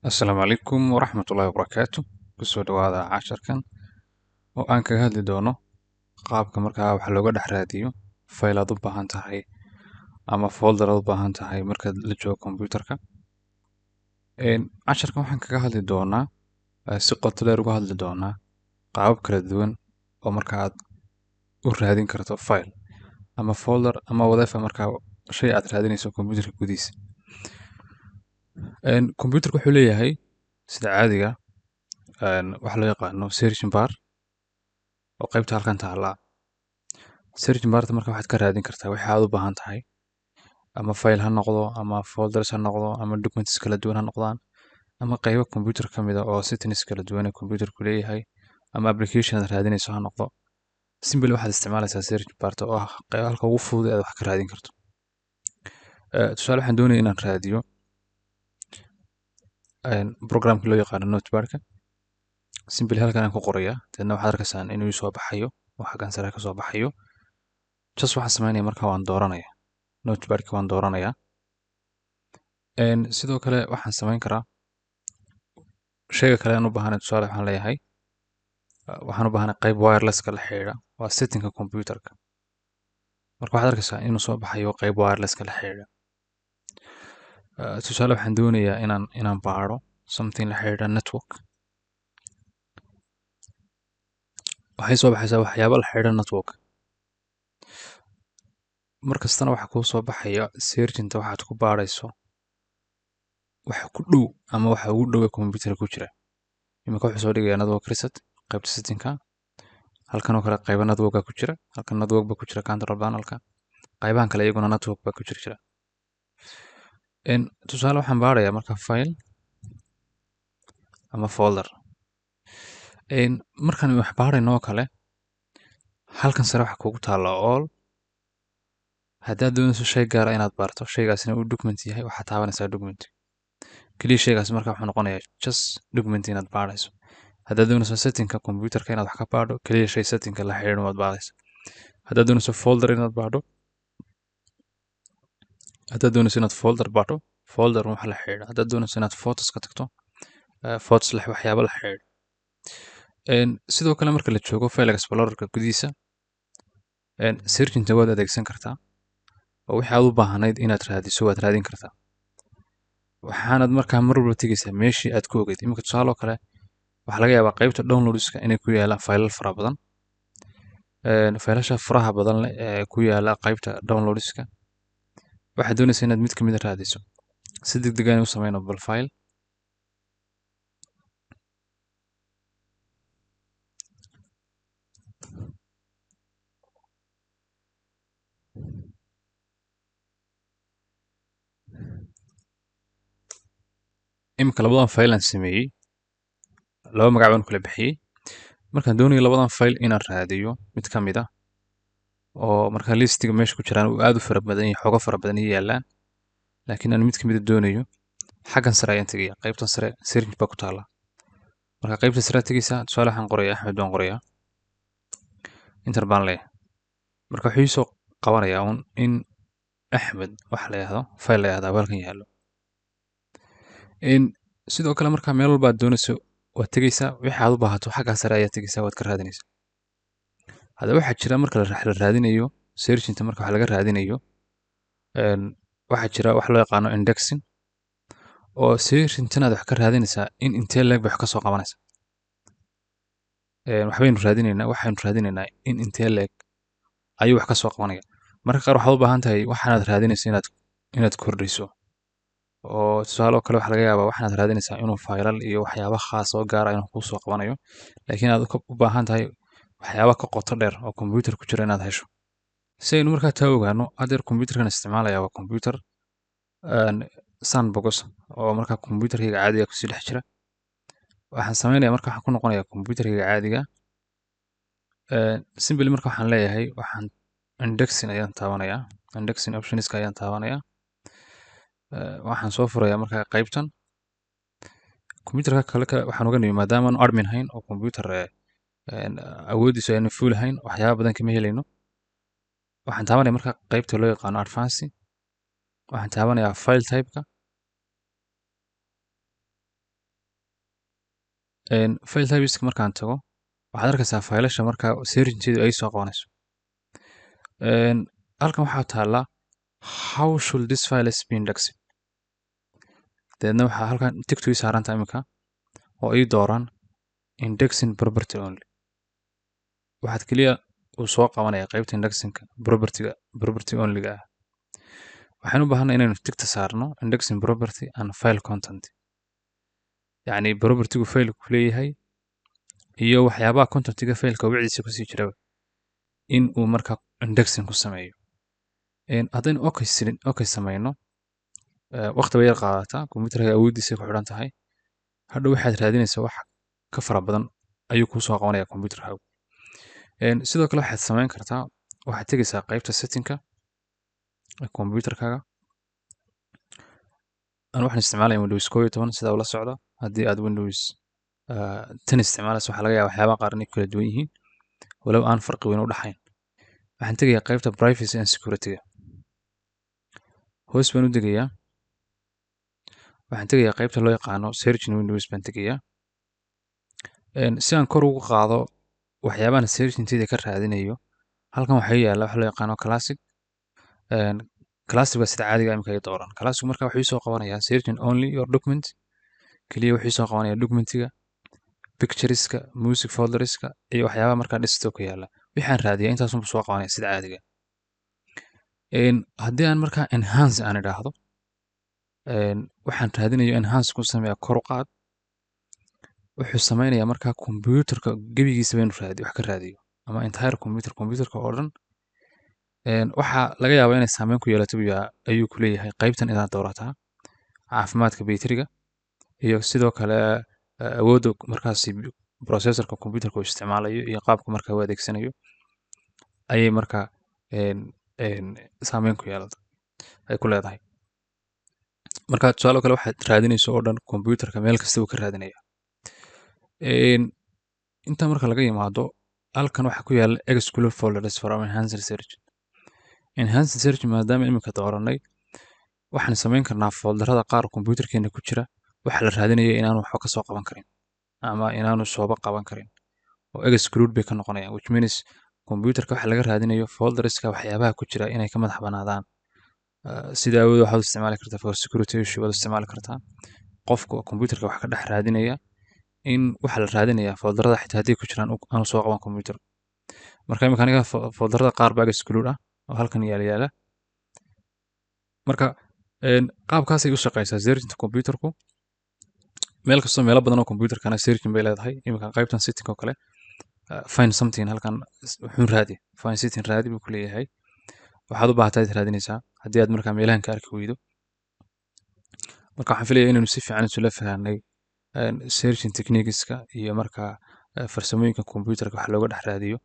السلام عليكم ورحمة الله وبركاته. kusoo dhawaada casharkan oo aan kaga hadli doono qaabka markaa wax looga dhex raadiyo file aad u baahan tahay ama folder aad u baahan tahay markaad la joogo computerka. Casharkan waxaan kaga hadli doonaa si qoto dheer uga hadli doonaa qaabab kala duwan oo markaa aad u raadin karto file ama folder ama whatever markaa shay aad raadinayso computerka gudihiisa. Computerka wuxuu leeyahay sida caadiga waxa loo yaqaano search bar oo qaybta halkan taala. search barta marka waxaad ka raadin kartaa waxa aad u baahan tahay ama file ha noqdo ama folders ha noqdo ama documents kala duwan ha noqdaan ama qaybo computer ka mid ah oo settings kala duwan ee computerku leeyahay ama application aad raadinayso ha noqdo. Simple waxaad isticmaalaysaa search barta oo ah qayb halka ugu fudud ee aad wax ka raadin karto. Tusaale waxaan doonayaa inaan raadiyo programka loo yaqaano notepad-ka. Simple halkan aan ku qorayaa dadna waxaad arkaysaan inuu soo baxayo oo xaggan sare ka soo baxayo. Just waxaan sameynaya markaa waan dooranaya notepad-ka waan dooranayaa. Sidoo kale waxaan sameyn karaa shayga kale aan u baahanahay. Tusaale waxaan leeyahay waxaan u baahanahay qayb wireless ka la xiriira waa setting-ka computerka. Marka waxaad arkaysaa inuu soo baxayo qayb wireless ka la xiriira. Tusaale waxaan doonayaa inaan baaro something la xiriira network. waxay soo baxaysaa waxyaabo la xiriira network. Markastana waxa kuu soo baxaya search-inta waxaad ku baarayso waxa ku dhow ama waxa ugu dhow ee computerka ku jira. Iminka wuxuu soo dhigayaa network reset qaybta setting-ka. Halkan oo kale qaybo network ku jira. Halkan network ba ku jira control panel-ka. Qaybahan kale iyaguna network ba ku jira. Tusaale waxaan baarayaa marka file ama folder. Markaan wax baarayno kale halkan sare waxa kugu taala all. Haddaad doonayso shay gaar ah inaad baarto shaygaasina uu document yahay waxaad taabanaysaa document. Kaliya shaygaas marka wuxuu noqonayaa just document inaad baarayso. Haddaad doonayso setting-ka computerka inaad wax ka baadho kaliya shay setting-ka la xiriira waad baaraysaa. Haddaad doonayso folder inaad baadho folder wax la xiriira. Haddaad doonayso inaad photos ka tagto photos la waxyaabo la xiriira. Sidoo kale marka la joogo file explorer-ka gudihiisa search-inta waad adeegsan kartaa oo wixii aad u baahanayd inaad raadiso waad raadin kartaa. Waxaanad markaa mar walba tegaysaa meeshii aad ku ogeyd. Iminka tusaale kale waxa laga yaabaa qaybta downloads-ka inay ku yaalaan file fara badan. Faylasha faraha badan leh ee ku yaala qaybta downloads-ka waxaad doonaysaa inaad mid ka mid ah raadiso. Si degdeg ah u sameyno bal file imika labadan file aan sameeyay laba magac baan kala bixiyay. Markaan doonayo labadan file inaan raadiyo mid ka mid ah oo marka listiga meesha ku jiraan uu aad u fara badan yahay xogo fara badan yaalaan laakiin aan mid ka mid ah doonayo xaggan sare ayaan tagayaa qaybtan sare search ba ku taala. Marka qaybta sare tagaysaa tusaale waxaan qorayaa Axmed baan qorayaa enter baan leeyahay. Marka wuxuu soo qabanayaa in Axmed wax la yiraahdo file la yiraahdo halkan yaalo. Sidoo kale marka meel walba aad doonayso waad tagaysaa wixii aad u baahato xagga sare ayaad tagaysaa waad ka raadinaysaa. Hadda waxa jira marka la raadinayo search-inta marka wax laga raadinayo waxa jira wax loo yaqaano indexing oo search-intan aad wax ka raadinaysaa in intee leeg wax ka soo qabanaysaa. Waxaynu raadinaynaa in intee leeg ayuu wax ka soo qabanaya. Marka qaar waxaad u baahan tahay waxaad raadinaysaa inaad kordhiso oo tusaale kale waxa laga yaabaa waxaad raadinaysaa inuu faylal iyo waxyaabo khaas oo gaar ah inuu ku soo qabanayo laakiin aad u baahan tahay waxyaabo ka qoto dheer oo computer ku jira inaad hesho. Si aynu markaa taa ogaano adeer computerkan isticmaalaya waa computer sandbox oo markaa computerkayga caadiga ku sii dhex jira. Waxaan sameynayaa marka waxaan ku noqonayaa computerkayga caadiga. Simple marka waxaan leeyahay waxaan indexing ayaan taabanayaa. Indexing options-ka ayaan taabanayaa. Waxaan soo furayaa markaa qaybtan computerka kale waxaan uga nimi maadaama aanu admin hayn oo computer awoodiisu aanu full hayn waxyaaba badan kama helayno. waxaan taabanaya marka qaybta loo yaqaano advanced. waxaan taabanayaa file typeka. file typeska markaan tago waxaad arkaysaa faylasha marka searchinteedu ay soo qabanayso. halkan waxaa taallaa how should this files be indexed. deedna waxaa halkan tigtu ii saaranta iminka oo ii dooran indexing property only. waxaad keliya uu soo qabanaya qaybta indexingka property onlyga ah. waxaan u baahanay inaynu tigta saarno indexing property and file content. yacni propertygu failku ku leeyahay iyo waxyaabaha contentiga failka wiciisa kusii jiraba in uu marka indexing ku sameeyo. haddaynu okay samayno waqti bay yar qaadataa, computerka awoodiisa ku xidhan tahay. hadhow waxaad raadinaysaa wax ka fara badan ayuu kuu soo qabanaya computerkaagu. sidoo kale waxaad samayn kartaa, waxaad tegaysaa qaybta settingka computerkaaga. aan waxaan isticmaalaya Windows 11 sida ula socda. haddii aad Windows 10 isticmaalayso waxaa laga yaabaa waxyaabaha qaar inay kala duwan yihiin walow aan farqi weyn u dhaxayn. waxaan tegayaa qaybta privacy and security-ga. hoos baan u degayaa. waxaan tegayaa qaybta loo yaqaano search in Windows baan tegayaa. si aan kor ugu qaado waxyaabahan searchinteeda ka raadinayo, halkan waxaa yaala waxa loo yaqaano classic. classic waa sida caadiga imika ay dooran. classic marka wuxuu soo qabanayaa searching only your document. kaliya wuxuu soo qabanayaa documentiga, pictureska, music folderska iyo waxyaabaha markaa desktop ka yaala. waxaan raadiyaa intaas unbuu soo qabanaya sida caadiga. haddii aan markaa enhance aan idhaahdo, waxaan raadinayo enhance ku sameeya kor u qaad. wuxuu sameynayaa markaa computerka gebigiisaba inuu wax ka raadiyo ama entire computerka oo dhan. waxaa laga yaabaa inay saameyn ku yeelato ayuu ku leeyahay qaybtan inaad doorataa caafimaadka bayteriga iyo sidoo kale awoodda markaasi processorka computerka uu isticmaalayo iyo qaabka markaa uu adeegsanayo ayay markaa saameyn ku yeelata ay ku leedahay. marka tusaale kale waxaad raadinayso oo dhan computerka meel kasta uu ka raadinaya. inta marka laga yimaado halkan waxaa ku yaala exclude folders from enhanced search. enhanced search maadaama iminka dooranay waxaan samayn karnaa folderada qaar computerkeena ku jira waxa la raadinaya inaanu waxba ka soo qaban karin ama inaanu sooba qaban karin oo exclude bay ka noqonayaan, which means computerka waxa laga raadinayo folderska waxyaabaha ku jira inay ka madax banaadaan. sida awood waxaad isticmaali kartaa for security issue, waad isticmaali kartaa qofka computerka wax ka dhex raadinaya in waxa la raadinaya folderada xitaa haddii ku jiraan aanu soo qaban computer. marka imika aniga folderada qaar baa exclude ah oo halkan yaala. marka qaabkaasay u shaqaysaa searchinta computerku. meel kastoo meelo badan oo computerkana searchin bay leedahay. imika qaybtan setting oo kale find something halkan wuxuu raadi find setting raadi buu ku leeyahay. waxaad u baahataa inaad raadinaysaa haddii aad markaa meelahan ka arki weydo. marka waxaan filayaa inaynu si fiican isula fahanay searching techniqueska iyo markaa farsamooyinka computerka wax looga dhex raadiyo